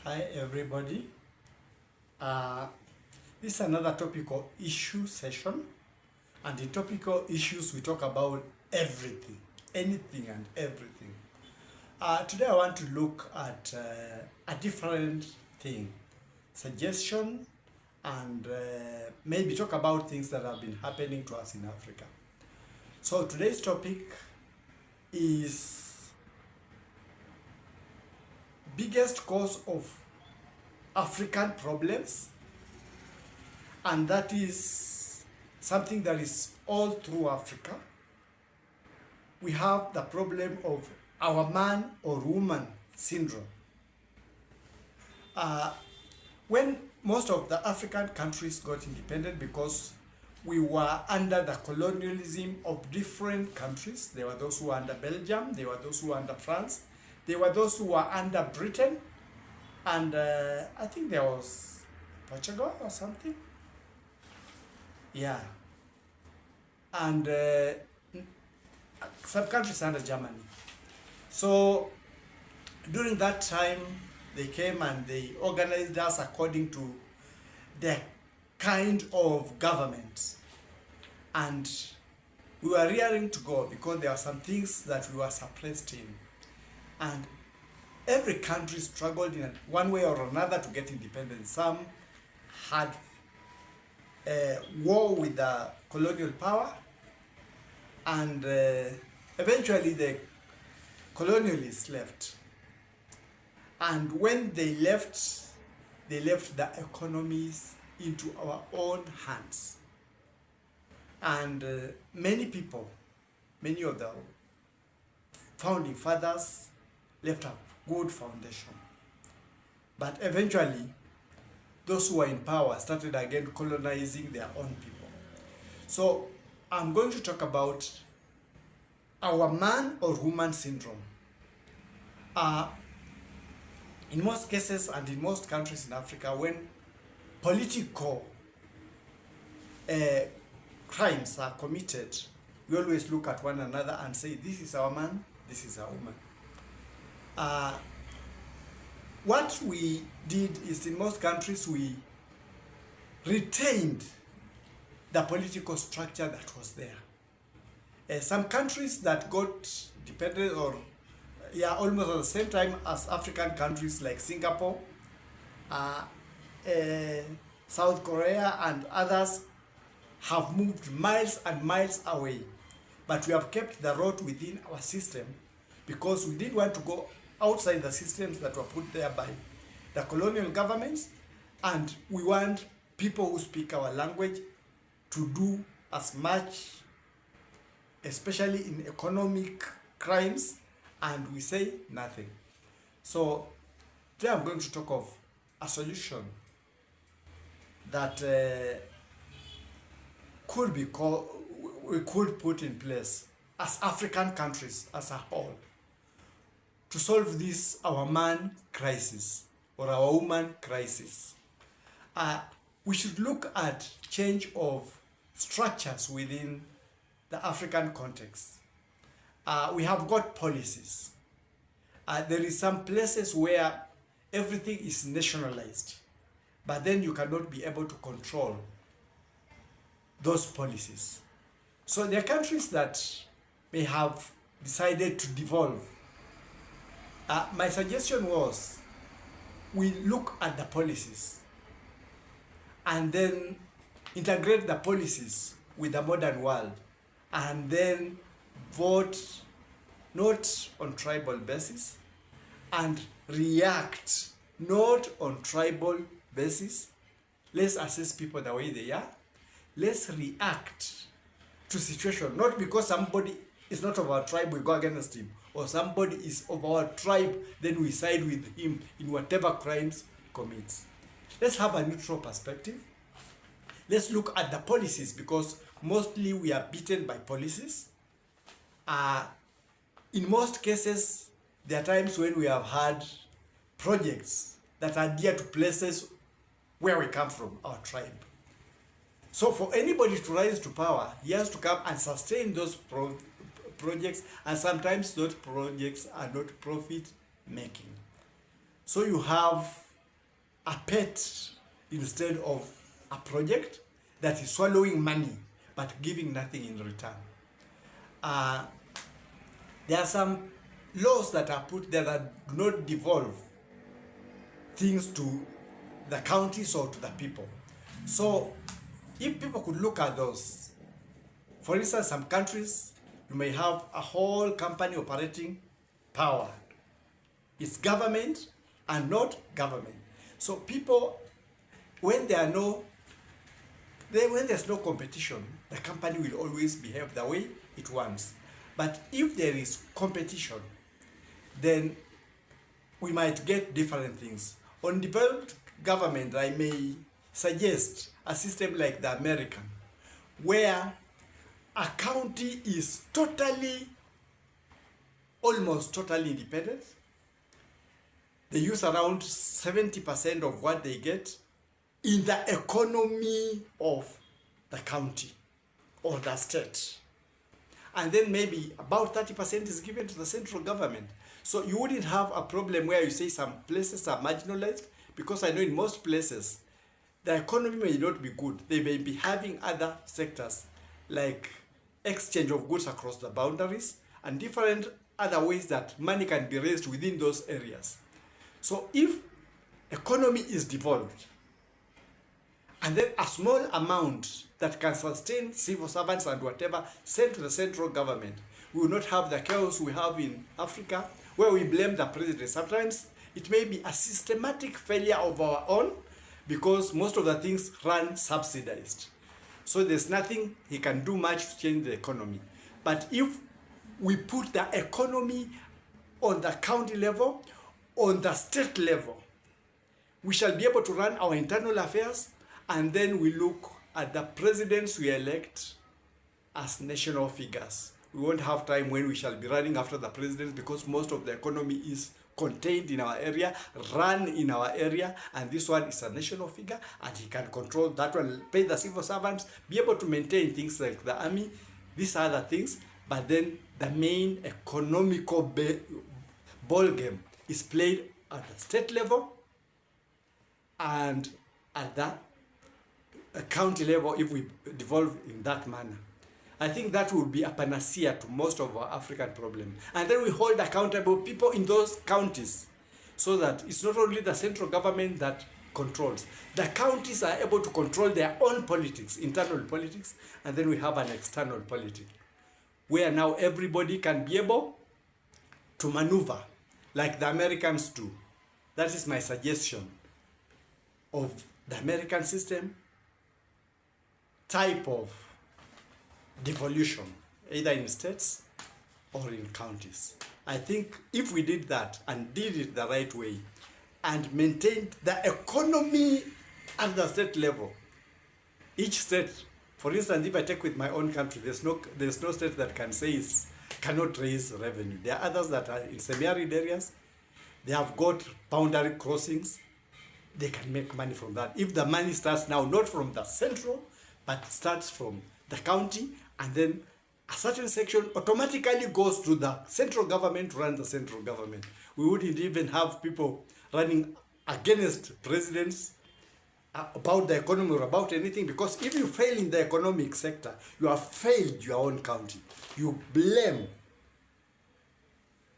Hi everybody. Uh, this is another topical issue session, and in topical issues we talk about everything, anything and everything. Today I want to look at a different thing, suggestion, and maybe talk about things that have been happening to us in Africa. So today's topic is biggest cause of African problems, and that is something that is all through Africa. We have the problem of our man or woman syndrome. When most of the African countries got independent, because we were under the colonialism of different countries. There were those who were under Belgium, there were those who were under France, there were those who were under Britain, and I think there was Portugal or something. Yeah. And some countries under Germany. So during that time, they came and they organized us according to their kind of government. And we were rearing to go because there were some things that we were suppressed in. And every country struggled in one way or another to get independence. Some had war with the colonial power, and eventually the colonialists left. And when they left the economies into our own hands. And many people, many of the founding fathers left a good foundation. But eventually, those who were in power started again colonizing their own people. So I'm going to talk about our man or woman syndrome. In most cases and in most countries in Africa, when political crimes are committed, we always look at one another and say, this is our man, this is our woman. What we did is, in most countries, we retained the political structure that was there. Some countries that got dependent or almost at the same time as African countries like Singapore, South Korea and others have moved miles and miles away. But we have kept the road within our system because we didn't want to go outside the systems that were put there by the colonial governments, and we want people who speak our language to do as much, especially in economic crimes, and we say nothing. So today I'm going to talk of a solution that we could put in place as African countries as a whole to solve this our man crisis or our woman crisis. We should look at change of structures within the African context. We have got policies. There is some places where everything is nationalized, but then you cannot be able to control those policies. So there are countries that may have decided to devolve. My suggestion was we look at the policies and then integrate the policies with the modern world, and then vote not on tribal basis and react not on tribal basis. Let's assess people the way they are. Let's react to situation, not because somebody is not of our tribe we go against him, or somebody is of our tribe then we side with him in whatever crimes he commits. Let's have a neutral perspective. Let's look at the policies, because mostly we are beaten by policies. In most cases, there are times when we have had projects that are dear to places where we come from, our tribe. So for anybody to rise to power, he has to come and sustain those projects, and sometimes those projects are not profit making. So you have a pet instead of a project that is swallowing money but giving nothing in return. There are some laws that are put there that do not devolve things to the counties or to the people. So if people could look at those, for instance, some countries, you may have a whole company operating power. It's government and not government. So people, when there's no competition, the company will always behave the way it wants. But if there is competition, then we might get different things. On developed government, I may suggest a system like the American, where a county is almost totally independent. They use around 70% of what they get in the economy of the county or the state. And then maybe about 30% is given to the central government. So you wouldn't have a problem where you say some places are marginalized, because I know in most places, the economy may not be good. They may be having other sectors like exchange of goods across the boundaries and different other ways that money can be raised within those areas. So if economy is devolved, and then a small amount that can sustain civil servants and whatever sent to the central government, we will not have the chaos we have in Africa, where we blame the president. Sometimes it may be a systematic failure of our own, because most of the things run subsidized. So there's nothing he can do much to change the economy. But if we put the economy on the county level, on the state level, we shall be able to run our internal affairs, and then we look at the presidents we elect as national figures. We won't have time when we shall be running after the presidents, because most of the economy is contained in our area, run in our area, and this one is a national figure, and he can control that one, pay the civil servants, be able to maintain things like the army, these other things. But then the main economical ball game is played at the state level and at the county level, if we devolve in that manner. I think that will be a panacea to most of our African problems. And then we hold accountable people in those counties, so that it's not only the central government that controls. The counties are able to control their own politics, internal politics, and then we have an external politics, where now everybody can be able to maneuver like the Americans do. That is my suggestion of the American system type of devolution, either in states or in counties. I think if we did that and did it the right way and maintained the economy at the state level, each state, for instance, if I take with my own country, there's no state that can say cannot raise revenue. There are others that are in semi-arid areas. They have got boundary crossings. They can make money from that. If the money starts now, not from the central, but starts from the county, and then a certain section automatically goes to the central government to run the central government. We wouldn't even have people running against presidents about the economy or about anything, because if you fail in the economic sector, you have failed your own county. You blame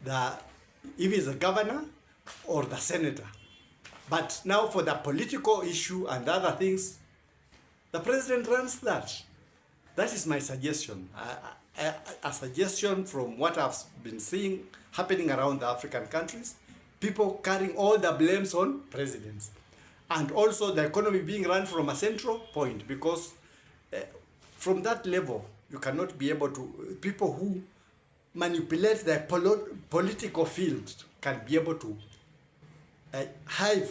if it's the governor or the senator. But now for the political issue and other things, the president runs that. That is my suggestion. A suggestion from what I've been seeing happening around the African countries, people carrying all the blames on presidents. And also the economy being run from a central point, because from that level, you cannot be able to, people who manipulate the political field can be able to hive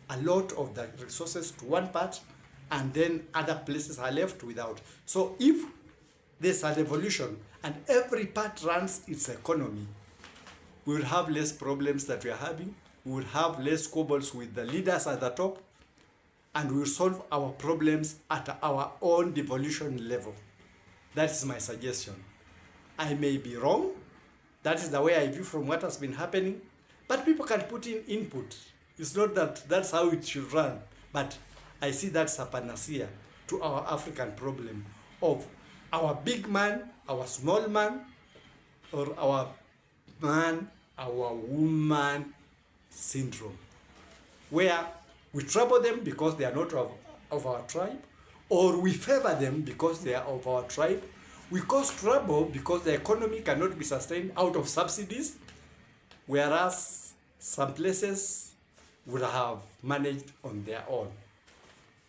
a lot of the resources to one part, and then other places are left without. So if there's a revolution and every part runs its economy, we will have less problems that we are having. We will have less squabbles with the leaders at the top, and we will solve our problems at our own devolution level. That is my suggestion. I may be wrong. That is the way I view from what has been happening. But people can put in input. It's not that that's how it should run, but I see that's a panacea to our African problem of our big man, our small man, or our man, our woman syndrome, where we trouble them because they are not of our tribe, or we favor them because they are of our tribe. We cause trouble because the economy cannot be sustained out of subsidies, whereas some places would have managed on their own.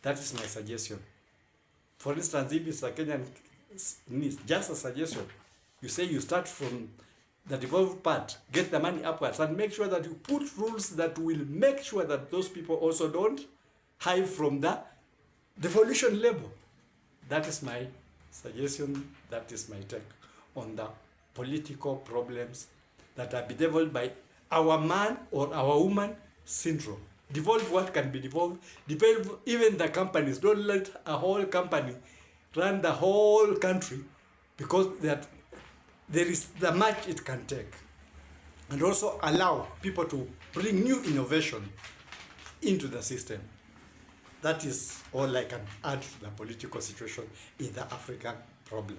That is my suggestion. For instance, if it's a Kenyan needs, just a suggestion, you say you start from the devolved part, get the money upwards, and make sure that you put rules that will make sure that those people also don't hide from the devolution level. That is my suggestion, that is my take on the political problems that are bedeviled by our man or our woman syndrome. Devolve what can be devolved. Devolve even the companies. Don't let a whole company run the whole country, because that there is the much it can take. And also allow people to bring new innovation into the system. That is all I can add to the political situation in the African problem.